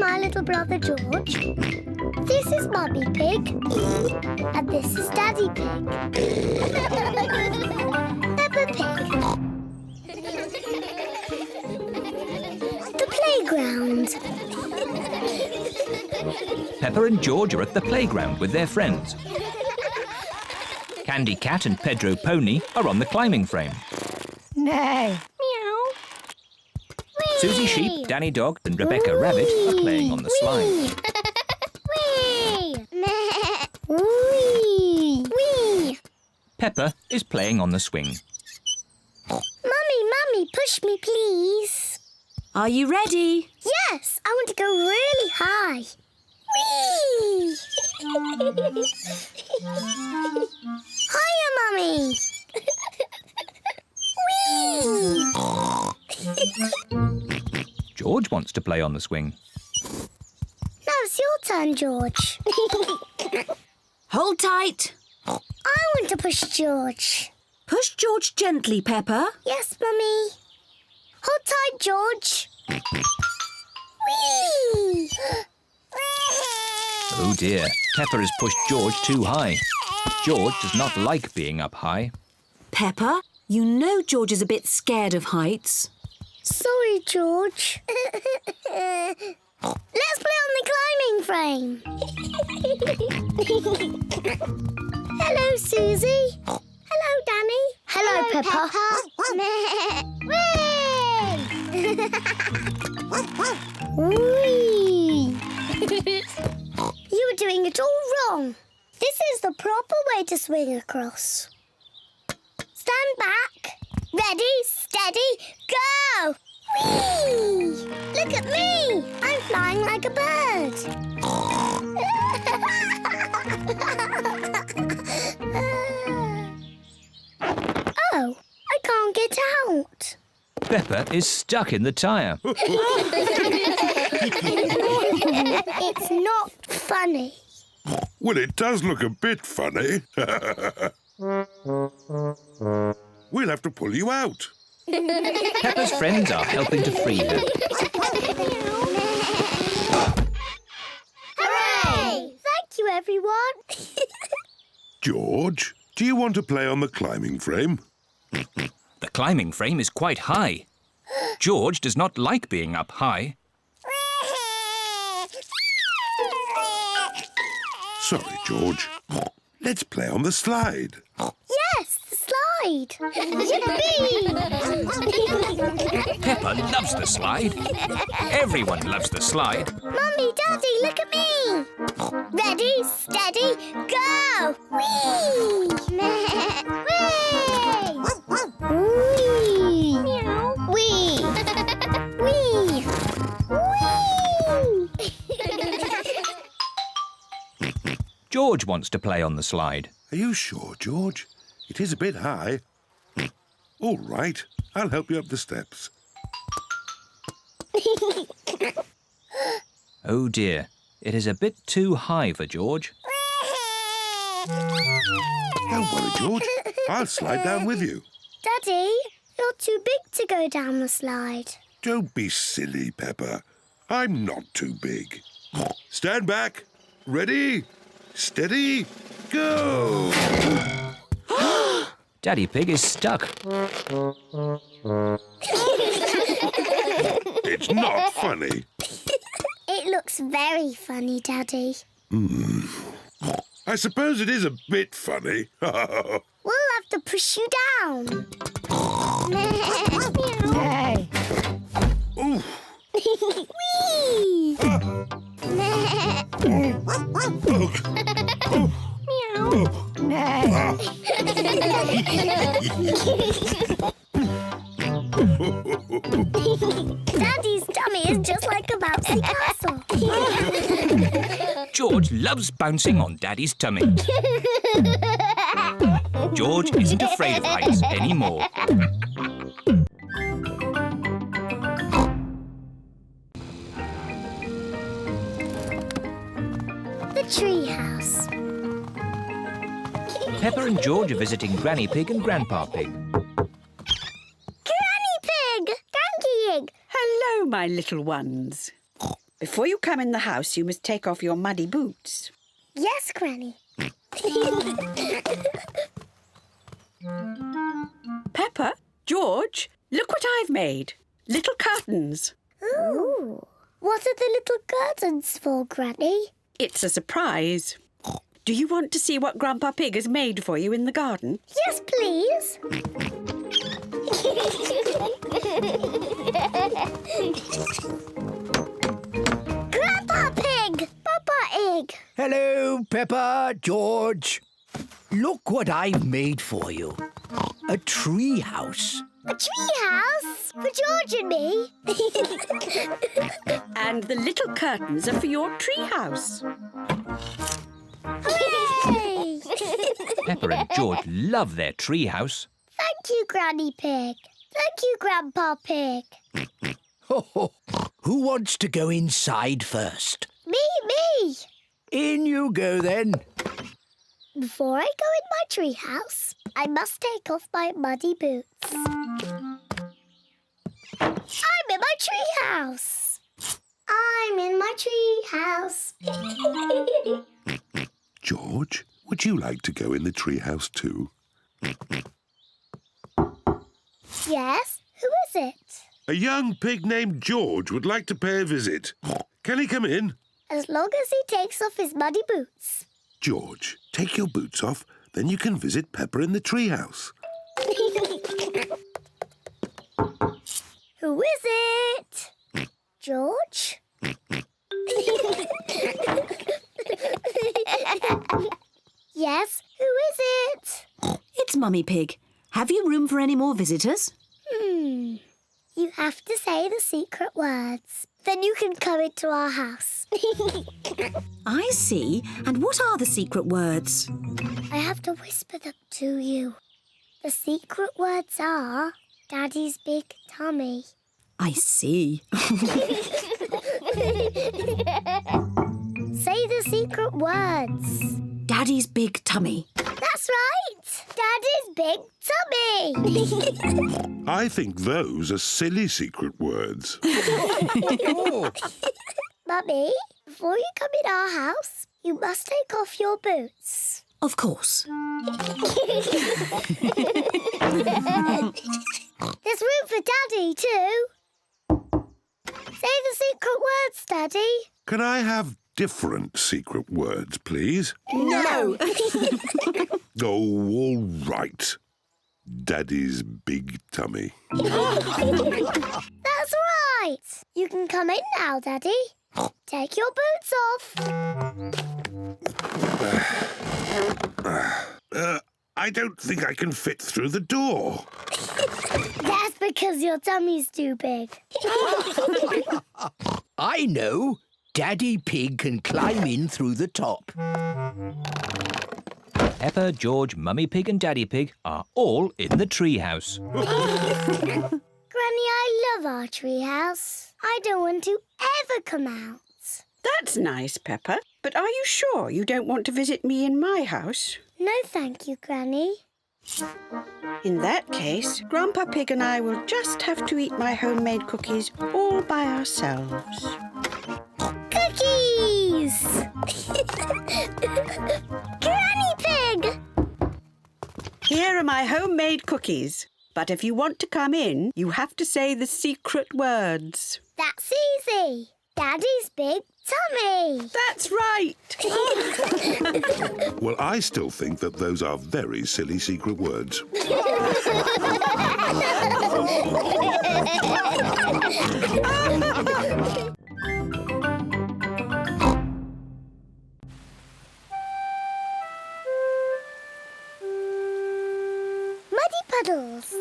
my little brother George. This is Mummy Pig. And this is Daddy Pig. Peppa Pig. The playground. Peppa and George are at the playground with their friends. Candy Cat and Pedro Pony are on the climbing frame. Nay. Meow. Susie Sheep, Danny Dog and Rebecca Rabbit are playing on the slide. Wee! Wee! Wee! Peppa is playing on the swing. Mummy, push me, please. Are you ready? Yes, I want to go really high. Whee! Hiya, Mummy. Whee! George wants to play on the swing. Now it's your turn, George. Hold tight. I want to push George. Push George gently, Peppa. Yes, Mummy. Hold tight, George. Whee! Oh dear, Peppa has pushed George too high. George does not like being up high. Peppa, you know George is a bit scared of heights. Sorry, George. Let's play on the climbing frame. Hello, Susie. Hello, Danny. Hello, Peppa. Whee! You were doing it all wrong. This is the proper way to swing across. Stand back. Ready, steady, go! Whee! Look at me! I'm flying like a bird. Oh, I can't get out. Peppa is stuck in the tyre. It's not funny. Well, it does look a bit funny. We'll have to pull you out. Peppa's friends are helping to free her. Hooray! Thank you, everyone. George, do you want to play on the climbing frame? The climbing frame is quite high. George does not like being up high. Sorry, George. Let's play on the slide. Yes, the slide. Yippee! Peppa loves the slide. Everyone loves the slide. Mummy, Daddy, look at me. Ready, steady, go! Whee! Whee! Meow. Whee! Whee! Whee! George wants to play on the slide. Are you sure, George? It is a bit high. All right, I'll help you up the steps. Oh dear, it is a bit too high for George. Don't worry, George. I'll slide down with you. Daddy, you're too big to go down the slide. Don't be silly, Peppa. I'm not too big. Stand back. Ready, steady, go! Daddy Pig is stuck. It's not funny. It looks very funny, Daddy. I suppose it is a bit funny. We'll have to push you down. Hey. Ooh. Whee! Meow. Nay. Daddy's tummy is just like a bouncy castle. George loves bouncing on Daddy's tummy. George isn't afraid of heights anymore. The treehouse. Peppa and George are visiting Granny Pig and Grandpa Pig. Granny Pig! Granky Pig! Hello, my little ones. Before you come in the house, you must take off your muddy boots. Yes, Granny. Peppa, George, look what I've made. Little curtains. Ooh. What are the little curtains for, Granny? It's a surprise. Do you want to see what Grandpa Pig has made for you in the garden? Yes, please. Grandpa Pig! Papa Egg! Hello, Peppa, George. Look what I've made for you. A tree house. A tree house for George and me. And the little curtains are for your tree house. Hooray! Peppa and George love their tree house. Thank you, Granny Pig. Thank you, Grandpa Pig. Who wants to go inside first? Me. In you go then. Before I go in my tree house, I must take off my muddy boots. I'm in my tree house. I'm in my tree house. George, would you like to go in the treehouse too? Yes, who is it? A young pig named George would like to pay a visit. Can he come in? As long as he takes off his muddy boots. George, take your boots off, then you can visit Peppa in the treehouse. Who is it? George? Yes, who is it? It's Mummy Pig. Have you room for any more visitors? You have to say the secret words. Then you can come into our house. I see. And what are the secret words? I have to whisper them to you. The secret words are Daddy's big tummy. I see. Say the secret words. Daddy's big tummy. That's right. Daddy's big tummy. I think those are silly secret words. Mummy, before you come in our house, you must take off your boots. Of course. There's room for Daddy too. Say the secret words, Daddy. Can I have different secret words, please? No. Oh, all right. Daddy's big tummy. That's right. You can come in now, Daddy. Take your boots off. I don't think I can fit through the door. That's because your tummy's too big. I know. Daddy Pig can climb in through the top. Peppa, George, Mummy Pig and Daddy Pig are all in the tree house. Granny, I love our tree house. I don't want to ever come out. That's nice, Peppa. But are you sure you don't want to visit me in my house? No, thank you, Granny. In that case, Grandpa Pig and I will just have to eat my homemade cookies all by ourselves. Cookies! Granny Pig! Here are my homemade cookies. But if you want to come in, you have to say the secret words. That's easy. Daddy's big tummy. That's right. Well, I still think that those are very silly secret words. Muddy puddles.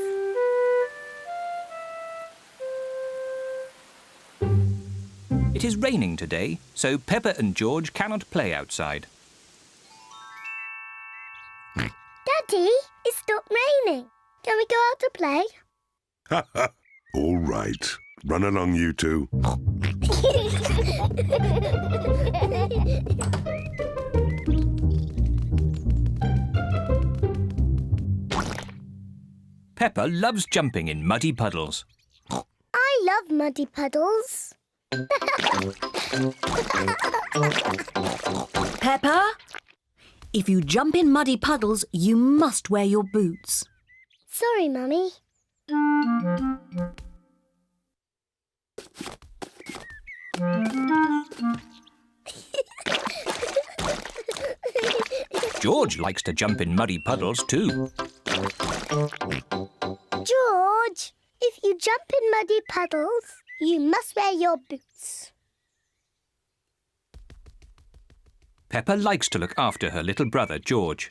It is raining today, so Peppa and George cannot play outside. Daddy, it stopped raining. Can we go out to play? All right. Run along, you two. Peppa loves jumping in muddy puddles. I love muddy puddles. Peppa, if you jump in muddy puddles, you must wear your boots. Sorry, Mummy. George likes to jump in muddy puddles too. George, if you jump in muddy puddles, you must wear your boots. Peppa likes to look after her little brother, George.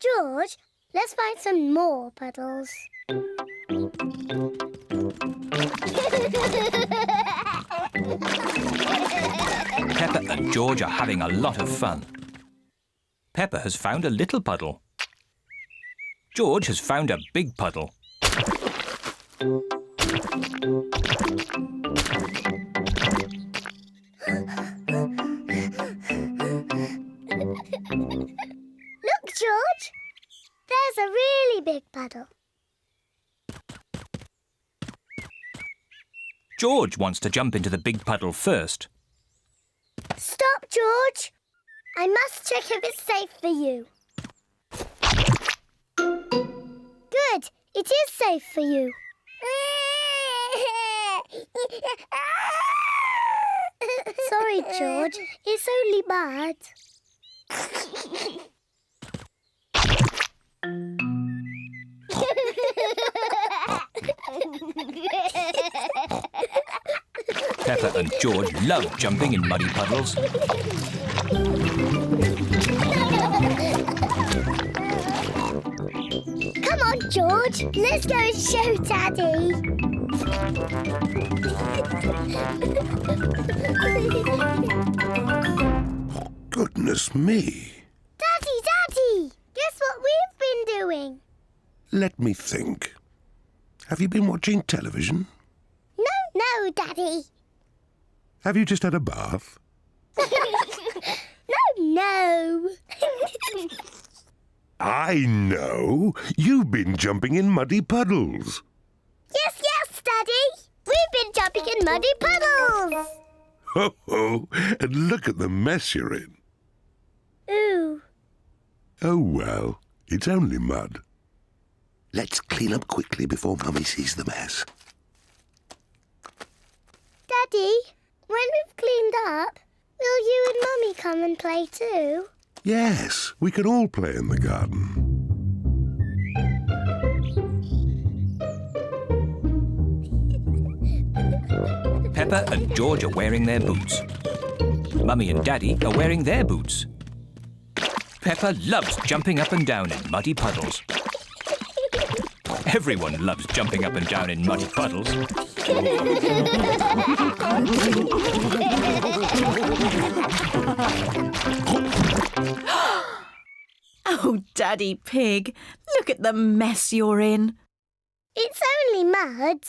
George, let's find some more puddles. Peppa and George are having a lot of fun. Peppa has found a little puddle. George has found a big puddle. Look, George. There's a really big puddle. George wants to jump into the big puddle first. Stop, George. I must check if it's safe for you. Good. It is safe for you. Sorry, George. It's only mud. Peppa and George love jumping in muddy puddles. Come on, George. Let's go and show Daddy. Goodness me. Daddy! Guess what we've been doing? Let me think. Have you been watching television? No, Daddy. Have you just had a bath? No. I know. You've been jumping in muddy puddles. Yes, Daddy. We've been jumping in muddy puddles. Ho, ho. And look at the mess you're in. Ooh. Oh, well, it's only mud. Let's clean up quickly before Mummy sees the mess. Daddy, when we've cleaned up, will you and Mummy come and play too? Yes, we can all play in the garden. Peppa and George are wearing their boots. Mummy and Daddy are wearing their boots. Peppa loves jumping up and down in muddy puddles. Everyone loves jumping up and down in muddy puddles. Oh, Daddy Pig, look at the mess you're in. It's only mud.